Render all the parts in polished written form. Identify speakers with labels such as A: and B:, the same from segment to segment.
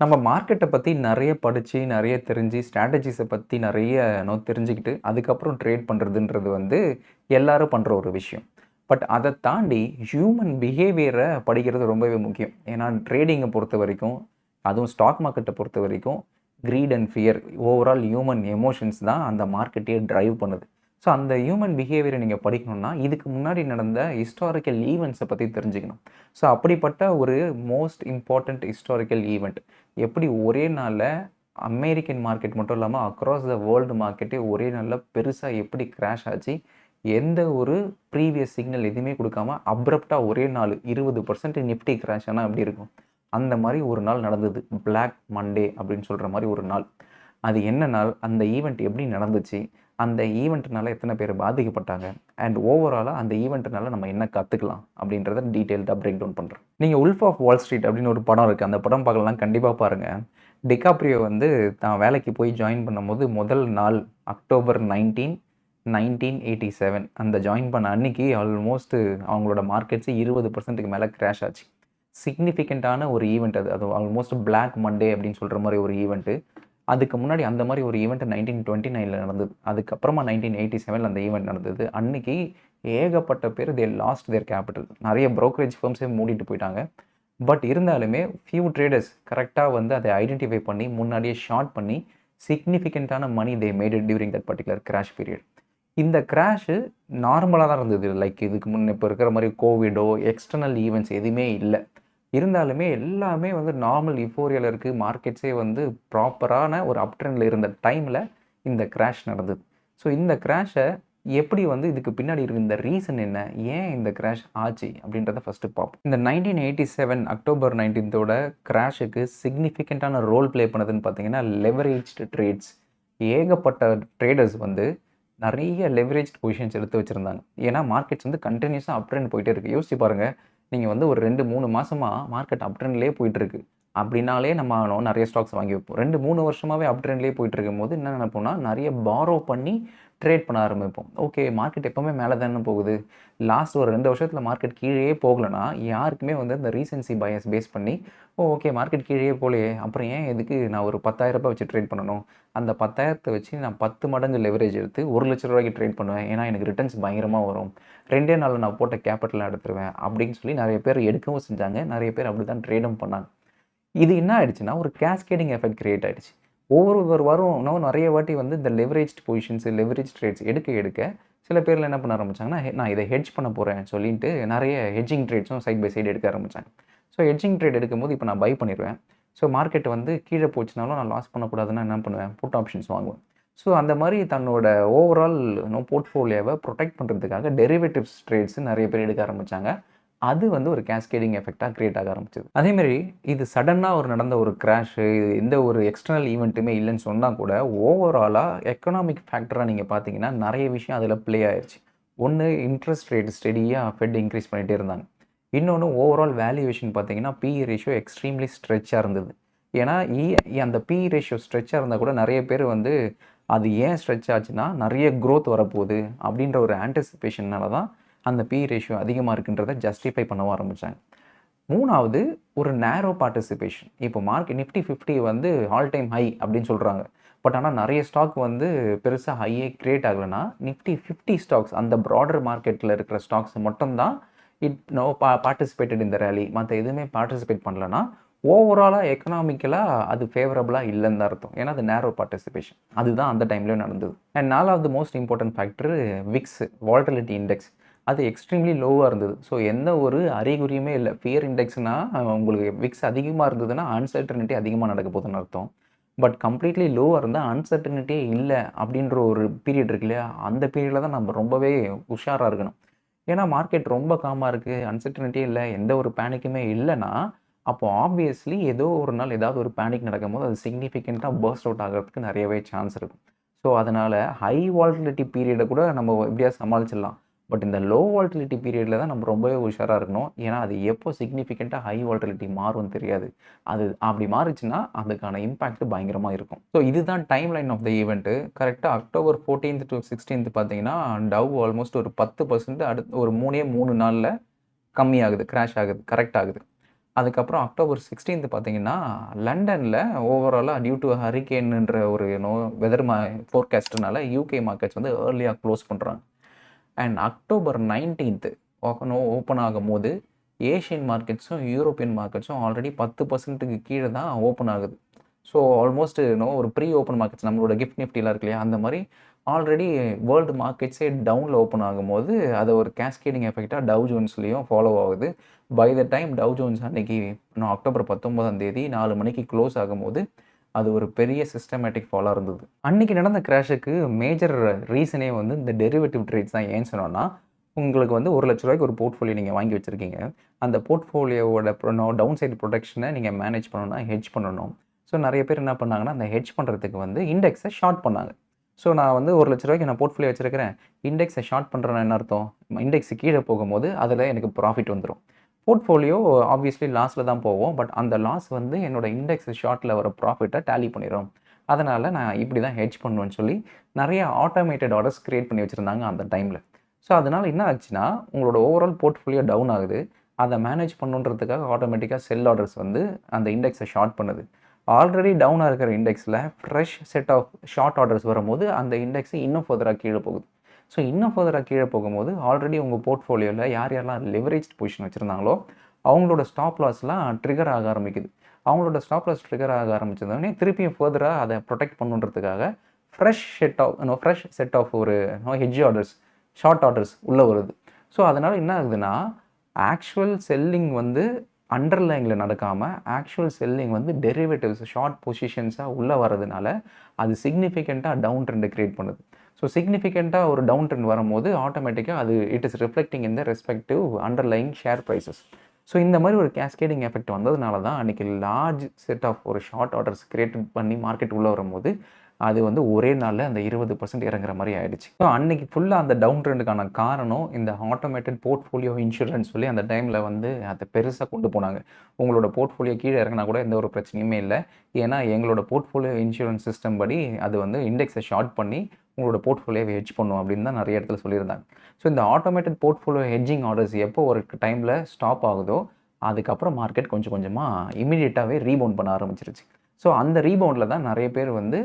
A: நம்ம மார்க்கெட்ட பத்தி நெறைய படிச்சு, நெறைய தெரிஞ்சு, ஸ்ட்ராட்டஜிஸ பத்தி நெறைய தெரிஞ்சுக்கிட்டு, அதுக்கப்புறம் ட்ரேட் பண்றதுன்றது எல்லாரும் பண்ற ஒரு விஷயம். பட் அத தாண்டி ஹியூமன் பிஹேவியர படிக்கிறது ரொம்பவே முக்கியம். ஏன்னா ட்ரேடிங்க பொறுத்தவரைக்கும், அதுவும் ஸ்டாக் மார்க்கெட்ட பொறுத்தவரைக்கும், greed and fear overall human emotions தான் அந்த மார்க்கெட்டயே டிரைவ் பண்ணுது. ஸோ அந்த ஹியூமன் பிஹேவியர நீங்க படிக்கணும்னா, இதுக்கு முன்னாடி நடந்த ஹிஸ்டாரிக்கல் ஈவென்ட்ஸ பத்தி தெரிஞ்சுக்கணும். ஸோ அப்படிப்பட்ட ஒரு மோஸ்ட் இம்பார்ட்டன்ட் ஹிஸ்டாரிக்கல் ஈவென்ட் எப்படி ஒரே நாள்ல அமெரிக்கன் மார்க்கெட் மட்டும் இல்லாம அக்ராஸ் த வேர்ல்டு மார்க்கெட்டே ஒரே நாள்ல பெருசா எப்படி கிராஷ் ஆச்சு? எந்த ஒரு ப்ரீவியஸ் சிக்னல் எதுவுமே குடுக்காம அப்ரப்ட்டா ஒரே நாள் 20% நிஃப்டி கிராஷ் ஆனா எப்படி இருக்கும்? அந்த மாரி ஒரு நாள் நடந்தது. பிளாக் மண்டே அப்படின்னு சொல்ற மாரி ஒரு நாள். அது என்ன நாள்? அந்த ஈவென்ட் எப்படி நடந்துச்சு? அந்த ஈவென்ட்னால எத்தன பேர் பாதிக்கப்பட்டாங்க? அண்ட் ஓவராலா அந்த ஈவென்ட்னால நம்ம என்ன கத்துக்கலாம்? அப்படின்றத டீட்டெயில்டா பிரேக் டவுன் பண்றேன். நீங்க உல்ஃப் ஆஃப் வால் ஸ்ட்ரீட் அப்படின்னு ஒரு படம் இருக்கு. அந்த படம் பார்க்கலாம் கண்டிப்பா பாருங்க. டிகாப்ரியோ தான் வேலைக்கு போய் ஜாயின் பண்ணும்போது முதல் நாள் அக்டோபர் 19, 1987 அந்த ஜாயின் பண்ண அன்னைக்கு ஆல்மோஸ்ட் அவங்களோட மார்க்கெட்ஸ் 20%க்கு மேல கிராஷ் ஆச்சு. சிக்னிஃபிகன்ட்டான ஒரு ஈவென்ட் அது. அது ஆல்மோஸ்ட் பிளாக் மண்டே அப்படின்னு சொல்ற மாரி ஒரு ஈவென்ட். அதுக்கு முன்னாடி அந்த மாரி ஒரு ஈவென்ட் 1929ல நடந்தது. அதுக்கப்புறமா 1987ல அந்த ஈவென்ட் நடந்தது. அன்னைக்கு ஏகப்பட்ட பேர் தே லாஸ்ட் தியர் கேபிட்டல். நெறைய புரோக்கரேஜ் ஃபர்ம்ஸே மூடிட்டு போயிட்டாங்க. பட் இருந்தாலுமே ஃபியூ ட்ரேடர்ஸ் கரெக்ட்டா அத ஐடென்டிஃபை பண்ணி முன்னாடியே ஷார்ட் பண்ணி சிக்னிஃபிகன்ட்டான money they made it during that particular crash period. இந்த கிராஷ் நார்மலா தான் இருந்தது. லைக் இதுக்கு முன்ன இப்ப இருக்கிற மாரி கோவிடோ, எக்ஸ்டர்னல் ஈவென்ட்ஸ் எதுவுமே இல்ல. இருந்தாலுமே எல்லாமே நார்மல் யுஃபோரியால இருக்கு. மார்க்கெட்ஸே ப்ராப்பரான ஒரு அப் ட்ரெண்ட்ல இருந்த டைம்ல இந்த கிராஷ் நடந்தது. ஸோ இந்த கிராஷ எப்படி இதுக்கு பின்னாடி இருக்க இந்த ரீசன் என்ன? ஏன் இந்த கிராஷ் ஆச்சு? அப்படின்றத ஃபர்ஸ்ட்டு பார்ப்போம். இந்த 1987 அக்டோபர் 19த்தோட கிராஷுக்கு சிக்னிஃபிகன்ட்டான ரோல் ப்ளே பண்ணதுன்னு பார்த்தீங்கன்னா, லெவரேஜ்டு ட்ரேட்ஸ். ஏகப்பட்ட ட்ரேடர்ஸ் நெறைய லெவரேஜ்டு பொசிஷன்ஸ் எடுத்து வச்சிருந்தாங்க. ஏன்னா மார்க்கெட்ஸ் கன்டினியூஸா அப் ட்ரெண்ட் போயிட்டே இருக்கு. யோசிச்சு பாருங்க. நீங்க ஒரு 2, 3 மாசமா மார்க்கெட் அப் ட்ரெண்ட்லயே போயிட்டுருக்கு. அப்படின்னாலே நம்ம நெறைய ஸ்டாக்ஸ் வாங்கி வைப்போம். 2, 3 வருஷமாவே அப் ட்ரெண்ட்லயே போயிட்டு இருக்கும்போது என்ன நினைப்போம்னா, நெறைய பாரோ பண்ணி ட்ரேட் பண்ண ஆரம்பிப்போம். ஓகே மார்க்கெட் எப்பவுமே மேல தானே போகுது. லாஸ்ட் ஒரு 2 வருஷத்துல மார்க்கெட் கீழயே போகலன்னா, யாருக்குமே இந்த ரீசன்சி பயாஸ் பேஸ் பண்ணி, ஓகே மார்க்கெட் கீழயே போலயே, அப்புறம் ஏன் எதுக்கு நான் ஒரு ரூ. 10,000 வச்சு ட்ரேட் பண்ணணும்? அந்த 10,000 வச்சு நான் 10 மடங்கு லெவரேஜ் எடுத்து ரூ. 1,00,000 ட்ரேட் பண்ணுவேன். ஏன்னா எனக்கு ரிட்டர்ன்ஸ் பயங்கரமா வரும். 2டே நாள்ல நான் போட்ட கேப்பிட்டல எடுத்துருவேன். அப்படின்னு சொல்லி நெறைய பேர் எடுக்கவும் செஞ்சாங்க. நெறைய பேர் அப்படிதான் ட்ரேடும் பண்ணாங்க. இது என்ன ஆயிடுச்சுன்னா, ஒரு கேஸ்கேடிங் எஃபெக்ட் கிரியேட் ஆயிடுச்சு. ஒவ்வொரு வாரம் இன்னும் நெறைய வாட்டி இந்த லெவரேஜ்ட் பொசிஷன்ஸ், லெவரேஜ் ட்ரேட்ஸ் எடுக்க சில பேர்லாம் என்ன பண்ண ஆரம்பிச்சாங்கன்னா, நான் இத ஹெட்ஜ் பண்ண போறேன்னு சொல்லிட்டு நெறைய ஹெட்ஜிங் ட்ரேட்ஸும் சைட் பை சைடு எடுக்க ஆரம்பிச்சாங்க. ஸோ ஹெட்ஜிங் ட்ரேட் எடுக்கும்போது இப்ப நான் பை பண்ணிருவேன். ஸோ மார்க்கெட் கீழ போச்சுனாலும் நான் லாஸ் பண்ணக்கூடாதுன்னா என்ன பண்ணுவேன்? புட் ஆப்ஷன்ஸ் வாங்குவேன். ஸோ அந்த மாரி தன்னோட ஓவரால் போர்ட்ஃபோலியோவ புரொடெக்ட் பண்றதுக்காக டெரிவேட்டிவ்ஸ் ட்ரேட்ஸ் நெறைய பேர் எடுக்க ஆரம்பிச்சாங்க. அது ஒரு கேஸ்கேடிங் எஃபெக்ட்டா கிரியேட் ஆக ஆரம்பிச்சது. அதேமாரி இது சடனா நடந்த ஒரு கிராஷ், எந்த ஒரு எக்ஸ்டர்னல் ஈவென்ட்டுமே இல்லன்னு சொன்னா கூட, ஓவராலா எக்கனாமிக் ஃபேக்டரா நீங்க பார்த்தீங்கன்னா, நெறைய விஷயம் அதில ப்ளே ஆயிருச்சு. ஒண்ணு இன்ட்ரெஸ்ட் ரேட் ஸ்டெடியா ஃபெட் இன்கிரீஸ் பண்ணிட்டே இருந்தாங்க. இன்னொன்னு ஓவரால் வேல்யூவேஷன் பார்த்தீங்கன்னா, பிஇ ரேஷியோ எக்ஸ்ட்ரீம்லி ஸ்ட்ரெச்சா இருந்தது. ஏன்னா, அந்த பிஇ ரேஷியோ ஸ்ட்ரெச்சா இருந்தா கூட நெறைய பேர் அது ஏன் ஸ்ட்ரெச் ஆச்சுன்னா, நெறைய குரோத் வரப்போகுது அப்படின்ற ஒரு ஆன்டிசிபேஷன்னால தான் அந்த பிஇ ரேஷியோ அதிகமா இருக்குன்றத ஜஸ்டிஃபை பண்ணவும் ஆரம்பிச்சாங்க. 3வது ஒரு நேரோ பார்ட்டிசிபேஷன். இப்போ நிஃப்டி 50 ஆல் டைம் ஹை அப்படின்னு சொல்றாங்க. பட் ஆனா நெறைய ஸ்டாக் பெருசா ஹையே கிரியேட் ஆகலன்னா, நிஃப்டி 50 ஸ்டாக்ஸ் அந்த பிராடர் மார்க்கெட்ல இருக்கிற ஸ்டாக்ஸ் மட்டும் தான் இட் நோ பார்ட்டிசிபேட்டட் இன் த ராலி. மத்த எதுவுமே பார்ட்டிசிபேட் பண்ணலன்னா, ஓவராலா எக்கனாமிக்கலா அது ஃபேவரபிளா இல்லன்னு தான் அர்த்தம். ஏன்னா அது நேரோ பார்ட்டிசிபேஷன். அதுதான் அந்த டைம்லயும் நடந்தது. அண்ட் 4வது most important factor VIX volatility index. அது எக்ஸ்ட்ரீம்லி லோவா இருந்தது. ஸோ எந்த ஒரு அறிகுறியுமே இல்ல. ஃபியர் இண்டெக்ஸ்னா உங்களுக்கு விக்ஸ் அதிகமா இருந்ததுன்னா, அன்சர்டனிட்டி அதிகமா நடக்க போகுதுன்னு அர்த்தம். பட் கம்ப்ளீட்லி லோவா இருந்தா அன்சர்டனிட்டியே இல்ல அப்படின்ற ஒரு பீரியட் இருக்கு இல்லையா? அந்த பீரியட்ல தான் நம்ம ரொம்பவே உஷாரா இருக்கணும். ஏன்னா மார்க்கெட் ரொம்ப காமா இருக்கு. அன்சர்டனிட்டியே இல்ல. எந்த ஒரு பேனிக்குமே இல்லன்னா, அப்போ ஆப்வியஸ்லி ஏதோ ஒரு நாள் ஏதாவது ஒரு பேனிக் நடக்கும்போது அது சிக்னிஃபிகன்ட்டா பர்ஸ்ட் அவுட் ஆகுறதுக்கு நெறையவே சான்ஸ் இருக்கும். ஸோ அதனால ஹை வாலட்டிலிட்டி பீரியட கூட நம்ம எப்படியாவது சமாளிச்சிடலாம். பட் இந்த லோ வாலட்டிலிட்டி பீரியட்ல தான் நம்ம ரொம்பவே உஷாரா இருக்கணும். ஏன்னா அது எப்போ சிக்னிஃபிகன்ட்டா ஹை வாலட்டிலிட்டி மாறும்னு தெரியாது. அது அப்படி மாறுச்சுன்னா, அதுக்கான இம்பாக்ட் பயங்கரமா இருக்கும். ஸோ இதுதான் timeline of the event. கரெக்ட்டா அக்டோபர் 14த் டூ 16த் பார்த்தீங்கன்னா, டவ் ஆல்மோஸ்ட் ஒரு 10% அடுத்து ஒரு 3 நாள்ல கம்மியாகுது. கிராஷ் ஆகுது. கரெக்ட் ஆகுது. அதுக்கப்புறம் அக்டோபர் 16 பார்த்தீங்கன்னா, லண்டன்ல ஓவராலா டியூ டூ ஹரிகேன்ன்ற ஒரு வெதர் ஃபோர்காஸ்ட்னால யுகே மார்க்கெட்ஸ் வந்து ஏர்லியா க்ளோஸ் பண்றாங்க. அண்ட் அக்டோபர் 19 ஓப்பன் ஆகும்போது, ஏசியன் மார்க்கெட்ஸும், யூரோப்பியன் மார்க்கெட்ஸும் ஆல்ரெடி 10%க்கு கீழ தான் ஓப்பன் ஆகுது. ஸோ ஆல்மோஸ்ட் ஒரு ப்ரீ ஓப்பன் மார்க்கெட்ஸ் நம்மளோட கிஃப்ட் நிஃப்டிலாம் இருக்கு இல்லையா? அந்த மாரி ஆல்ரெடி வேர்ல்டு மார்க்கெட்ஸே டவுன்ல ஓப்பன் ஆகும்போது, அது ஒரு கேஸ்கேடிங் எஃபெக்ட்டா டவ் ஜோன்ஸ்லயும் ஃபாலோ ஆகுது. By the time Dow Jones அன்னைக்கு அக்டோபர் 19ஆம் தேதி 4 மணிக்கு க்ளோஸ் ஆகும்போது, அது ஒரு பெரிய சிஸ்டமேட்டிக் ஃபாலா இருந்தது. அன்னைக்கு நடந்த கிராஷுக்கு மேஜர் ரீசனே வந்து இந்த டெரிவேட்டிவ் ட்ரேட்ஸ் தான். ஏன் சொன்னோம்னா, உங்களுக்கு வந்து ரூ. 1,00,000க்கு ஒரு போர்ட்ஃபோலியோ நீங்க வாங்கி வச்சிருக்கீங்க. அந்த போர்ட்ஃபோலியோவோட டவுன் சைட் புரொடெக்ஷன நீங்க மேனேஜ் பண்ணணும்னா, ஹெட்ஜ் பண்ணணும். ஸோ நெறைய பேர் என்ன பண்ணாங்கன்னா, அந்த ஹெட்ஜ் பண்றதுக்கு வந்து இண்டெக்ஸ ஷார்ட் பண்ணாங்க. ஸோ நான் வந்து ரூ. 1,00,000க்கு நான் போர்ட்ஃபோலியோ வச்சிருக்கிறேன். இண்டெக்ஸ ஷார்ட் பண்றேன்னா என்ன அர்த்தம்? இண்டெக்ஸ் கீழ போகும்போது அதில எனக்கு ப்ராஃபிட் வந்துரும். போர்ட்ஃபோலியோ ஆப்வியஸ்லி லாஸ்ல தான் போவும். பட் அந்த லாஸ் வந்து என்னோட இண்டெக்ஸ் ஷார்ட்ல வர ப்ராஃபிட்ட டேலி பண்ணிரும். அதனால நான் இப்படி தான் ஹெட்ஜ் பண்ணுவேன்னு சொல்லி நெறைய ஆட்டோமேட்டட் ஆர்டர்ஸ் கிரியேட் பண்ணி வச்சிருந்தாங்க அந்த டைம்ல. ஸோ அதனால என்ன ஆச்சுன்னா, உங்களோட ஓவரால் போர்ட்ஃபோலியோ டவுன் ஆகுது. அத மேனேஜ் பண்ணணுன்றதுக்காக ஆட்டோமேட்டிக்கா செல் ஆர்டர்ஸ் வந்து அந்த இண்டெக்ஸ ஷார்ட் பண்ணுது. ஆல்ரெடி டவுனா இருக்கிற இண்டெக்ஸ்ல fresh set of short orders வரும்போது, அந்த இண்டெக்ஸ் இன்னும் ஃபர்தரா கீழ போகுது. ஸோ இன்னும் ஃபர்தரா கீழ போகும்போது, ஆல்ரெடி உங்க போர்ட்ஃபோலியோல யார் யாரெல்லாம் லெவரேஜ்ட் பொசிஷன் வச்சிருந்தாங்களோ, அவங்களோட ஸ்டாப் லாஸ்லாம் ட்ரிகர் ஆக ஆரம்பிக்குது. அவங்களோட ஸ்டாப் லாஸ் ட்ரிகர் ஆக ஆரம்பிச்சதுனே, திருப்பியும் ஃபர்தரா அத புரொடெக்ட் பண்ணணுன்றதுக்காக ஃப்ரெஷ் செட் ஆஃப் ஒரு ஹெட்ஜ் ஆர்டர்ஸ், ஷார்ட் ஆர்டர்ஸ் உள்ள வருது. ஸோ அதனால என்ன ஆகுதுன்னா, ஆக்சுவல் செல்லிங் வந்து அண்டர்லைன்ல நடக்காம, ஆக்சுவல் செல்லிங் வந்து டெரிவேட்டிவ்ஸ் ஷார்ட் பொசிஷன்ஸா உள்ள வரதுனால, அது சிக்னிஃபிகன்ட்டா டவுன் ட்ரெண்ட கிரியேட் பண்ணுது. ஸோ சிக்னிஃபிகன்ட்டா ஒரு டவுன் ட்ரெண்ட் வரும்போது, ஆட்டோமேட்டிக்கா அது it is reflecting in the respective underlying share prices. So இந்த மாரி ஒரு கேஸ்கேடிங் எஃபெக்ட் வந்ததுனால தான், அன்னைக்கு லார்ஜ் செட் ஆஃப் ஒரு ஷார்ட் ஆர்டர்ஸ் கிரியேட் பண்ணி மார்க்கெட் உள்ள வரும்போது, அது வந்து ஒரே நாள்ல அந்த 20% இறங்குற மாரி ஆயிடுச்சு. ஸோ அன்னைக்கு ஃபுல்லா அந்த டவுன் ட்ரெண்டுக்கான காரணம், இந்த ஆட்டோமேட்டட் போர்ட்ஃபோலியோ இன்சூரன்ஸ் சொல்லி அந்த டைம்ல வந்து அத பெருசா கொண்டு போனாங்க. உங்களோட போர்ட்ஃபோலியோ கீழ இறங்குனா கூட எந்த ஒரு பிரச்சனையுமே இல்ல. ஏன்னா எங்களோட போர்ட்ஃபோலியோ இன்சூரன்ஸ் சிஸ்டம் படி அது வந்து இண்டெக்ஸ ஷார்ட் பண்ணி உங்களோட போர்ட்ஃபோலியோவ ஹெட்ஜ் பண்ணும் அப்படின்னு தான் நெறைய இடத்துல சொல்லியிருந்தாங்க. ஸோ இந்த ஆட்டோமேட்டட் போர்ட்ஃபோலியோ ஹெட்ஜிங் ஆர்டர்ஸ் எப்போ ஒரு டைம்ல ஸ்டாப் ஆகுதோ, அதுக்கப்புறம் மார்க்கெட் கொஞ்சம் கொஞ்சமா இமிடியேட்டாவே ரீபவுண்ட் பண்ண ஆரம்பிச்சுருச்சு. ஸோ அந்த ரீபவுண்ட்ல தான் நெறைய பேர் வந்து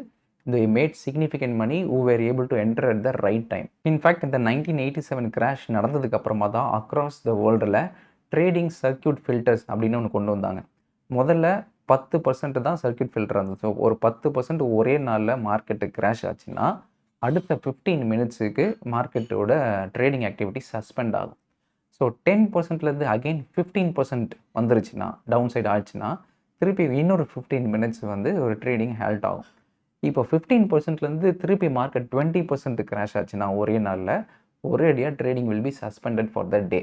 A: they made significant money who were able to enter at the right time. In fact, இந்த 1987 கிராஷ் நடந்ததுக்கு அப்புறமா தான் அக்ராஸ் த வேர்ல்டுல ட்ரேடிங் சர்க்யூட் ஃபில்டர்ஸ் அப்படின்னு ஒண்ணு கொண்டு வந்தாங்க. முதல்ல 10% தான் சர்க்யூட் ஃபில்டர் இருந்தது. ஸோ ஒரு 10% ஒரே நாள்ல மார்க்கெட் கிராஷ் ஆச்சுன்னா, அடுத்த 15 மினிட்ஸுக்கு மார்க்கெட்டோட ட்ரேடிங் ஆக்டிவிட்டி சஸ்பெண்ட் ஆகும். ஸோ 10%லேருந்து அகைன் 15% வந்துருச்சுன்னா, டவுன் சைடு ஆச்சுன்னா, திருப்பி இன்னொரு 15 மினிட்ஸ் வந்து ஒரு ட்ரேடிங் ஹால்ட் ஆகும். இப்போ 15%லேருந்து திருப்பி மார்க்கெட் 20% கிராஷ் ஆச்சுன்னா, ஒரே நாள்ல ஒரேடியா trading will be suspended for the day.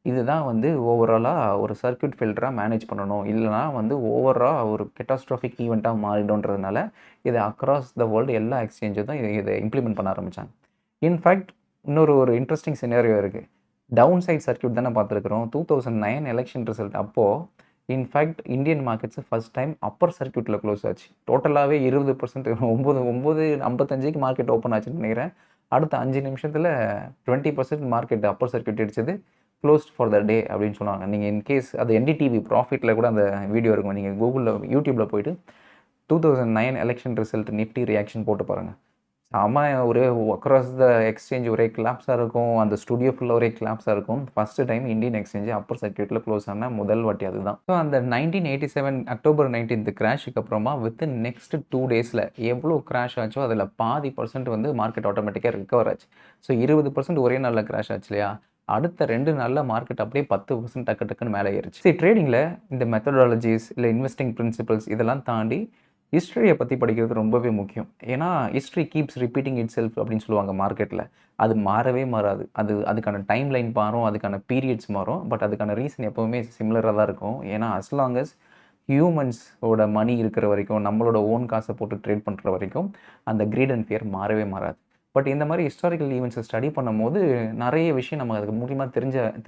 A: இதுதான் வந்து ஓவராலா ஒரு சர்க்யூட் ஃபில்டரா மேனேஜ் பண்ணணும். இல்லன்னா வந்து ஓவரா ஒரு கேட்டாஸ்ட்ரோஃபிக் ஈவென்ட்டா மாறிடும்ன்றதுனால, இத அக்ராஸ் த வேர்ல்டு எல்லா எக்ஸ்சேஞ்சும் தான் இத இம்ப்ளிமெண்ட் பண்ண ஆரம்பிச்சாங்க. இன்ஃபேக்ட் ஒரு இன்ட்ரஸ்டிங் சினாரியோ இருக்கு. டவுன் சைட் சர்க்யூட் தானே பார்த்துருக்கிறோம். 2009 எலக்ஷன் ரிசல்ட் அப்போ in fact Indian markets first time upper சர்க்யூட்ல க்ளோஸ் ஆச்சு. டோட்டலாவே 20% 9:55க்கு மார்க்கெட் ஓப்பன் ஆச்சுன்னு நினைக்கிறேன். அடுத்த 5 நிமிஷத்துல 20% மார்க்கெட் அப்பர் சர்க்யூட் அடிச்சது. க்ளோஸ்ட் ஃபார் த டே அப்படின்னு சொன்னாங்க. நீங்க இன்கேஸ் அது என்டிடிவி ப்ராஃபிட்ல கூட அந்த வீடியோ இருக்கும். நீங்க யூடியூப்ல போயிட்டு 2009 எலக்ஷன் ரிசல்ட் நிஃப்டி ரியாக்ஷன் போட்டு பாருங்க. செம ஒரே அக்ராஸ் த எக்ஸ்சேஞ்ச் ஒரே கொலாப்ஸா இருக்கும். அந்த ஸ்டுடியோ ஃபுல்லா ஒரே கொலாப்ஸா இருக்கும். First time Indian exchange upper சர்க்யூட்ல க்ளோஸ் ஆன முதல் வாட்டி அதுதான். ஸோ அந்த 1987 அக்டோபர் 19 கிராஷுக்கு அப்புறமா வித்தின் நெக்ஸ்ட் 2 டேஸ்ல எவ்வளோ கிராஷ் ஆச்சோ அதில் பாதி பர்சன்ட் வந்து மார்க்கெட் ஆட்டோமேட்டிக்காக ரிகவர் ஆச்சு. ஸோ 20% ஒரே நாள்ல கிராஷ் ஆச்சு இல்லையா? அடுத்த 2 நாள்ல மார்க்கெட் அப்படியே 10% டக்கு டக்குன்னு மேலே ஏறிச்சு. சரி, ட்ரேடிங்ல இந்த மெத்தடாலஜிஸ் இல்லை இன்வெஸ்டிங் பிரின்சிபல்ஸ் இதெல்லாம் தாண்டி ஹிஸ்டரிய பத்தி படிக்கிறது ரொம்பவே முக்கியம். ஏன்னா, ஹிஸ்டரி கீப்ஸ் ரிப்பீட்டிங் இட்செல்ஃப் அப்படின்னு சொல்லுவாங்க மார்க்கெட்ல. அது மாறவே மாறாது. அதுக்கான டைம் லைன் மாறும், அதுக்கான பீரியட்ஸ் மாறும். பட் அதுக்கான ரீசன் எப்பவுமே சிமிலரா தான் இருக்கும். ஏன்னா, அஸ் லாங் அஸ் ஹியூமன்ஸோட மணி இருக்கிற வரைக்கும், நம்மளோட ஓன் காசை போட்டு ட்ரேட் பண்ற வரைக்கும், அந்த கிரீட் அண்ட் ஃபியர் மாறவே மாறாது. பட் இந்த மாதிரி ஹிஸ்டாரிக்கல் ஈவெண்ட்ஸை ஸ்டடி பண்ணும்போது, நிறைய விஷயம் நம்ம அதுக்கு மூலியமா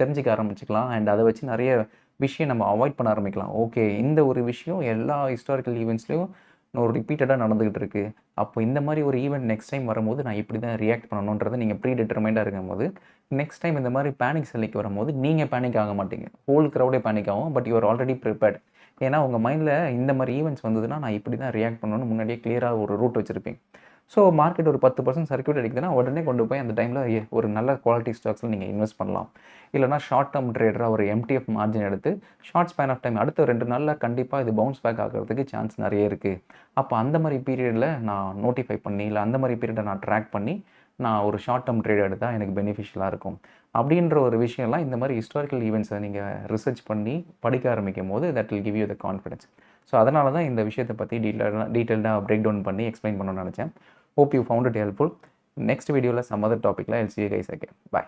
A: தெரிஞ்சுக்க ஆரம்பிச்சுக்கலாம். அண்ட் அதை வச்சு நிறைய விஷயம் நம்ம அவாய்ட் பண்ண ஆரம்பிக்கலாம். ஓகே, இந்த ஒரு விஷயம் எல்லா ஹிஸ்டாரிக்கல் ஈவெண்ட்ஸ்லயும் ஒரு ரிப்பீட்டடாக நடந்துகிட்டு இருக்கு. அப்போ இந்த மாதிரி ஒரு ஈவெண்ட் நெக்ஸ்ட் டைம் வரும்போது நான் இப்படி தான் ரியாக்ட் பண்ணணுன்றதை நீங்கள் ப்ரீ டிட்டர்மைண்டாக இருக்கும்போது நெக்ஸ்ட் டைம் இந்த மாதிரி பேனிக் செல்லிக்கு வரும்போது நீங்கள் பேனிக் ஆக மாட்டீங்க. ஹோல் க்ரௌடே பேனிக் ஆகும். But you are already prepared. ஏன்னா உங்கள் மைண்டில் இந்த மாதிரி ஈவெண்ட்ஸ் வந்ததுன்னா நான் இப்படி தான் ரியாக்ட் பண்ணணும்னு முன்னாடியே கிளியராக ஒரு ரூட் வச்சுருப்பீங்க. ஸோ மார்க்கெட் ஒரு 10% சர்க்யூட் அடிக்குதுன்னா உடனே கொண்டு போய் அந்த டைமில் ஒரு நல்ல குவாலிட்டி ஸ்டாக்ஸில் நீங்கள் இன்வெஸ்ட் பண்ணலாம். இல்லைனா ஷார்ட் டேர்ம் ட்ரேடராக ஒரு எம்டிஎஃப் மார்ஜின் எடுத்து ஷார்ட் ஸ்பேன் ஆஃப் டைம் அடுத்த 2 நாளில் கண்டிப்பாக இது பவுன்ஸ் பேக் ஆகிறதுக்கு சான்ஸ் நிறைய இருக்குது. அப்போ அந்த மாதிரி பீரியடில் நான் நோட்டிஃபை பண்ணி இல்லை அந்த மாதிரி பீரியடை நான் ட்ராக் பண்ணி நான் ஒரு ஷார்ட் டேர்ம் ட்ரேட் எடுத்தால் எனக்கு பெனிஃபிஷியலாக இருக்கும். அப்படின்ற ஒரு விஷயம்லாம் இந்த மாதிரி ஹிஸ்டாரிக்கல் ஈவெண்ட்ஸை நீங்கள் ரிசர்ச் பண்ணி படிக்க ஆரம்பிக்கும் போது that will give you the confidence. So அதனால தான் இந்த விஷயத்தை பற்றி டீட்டெயில்டாக பிரேக் டவுன் பண்ணி எக்ஸ்பிளைன் பண்ணணும்னு நினச்சேன். Hope you found it helpful. Next video la some other topic la I'll see you guys again. Bye.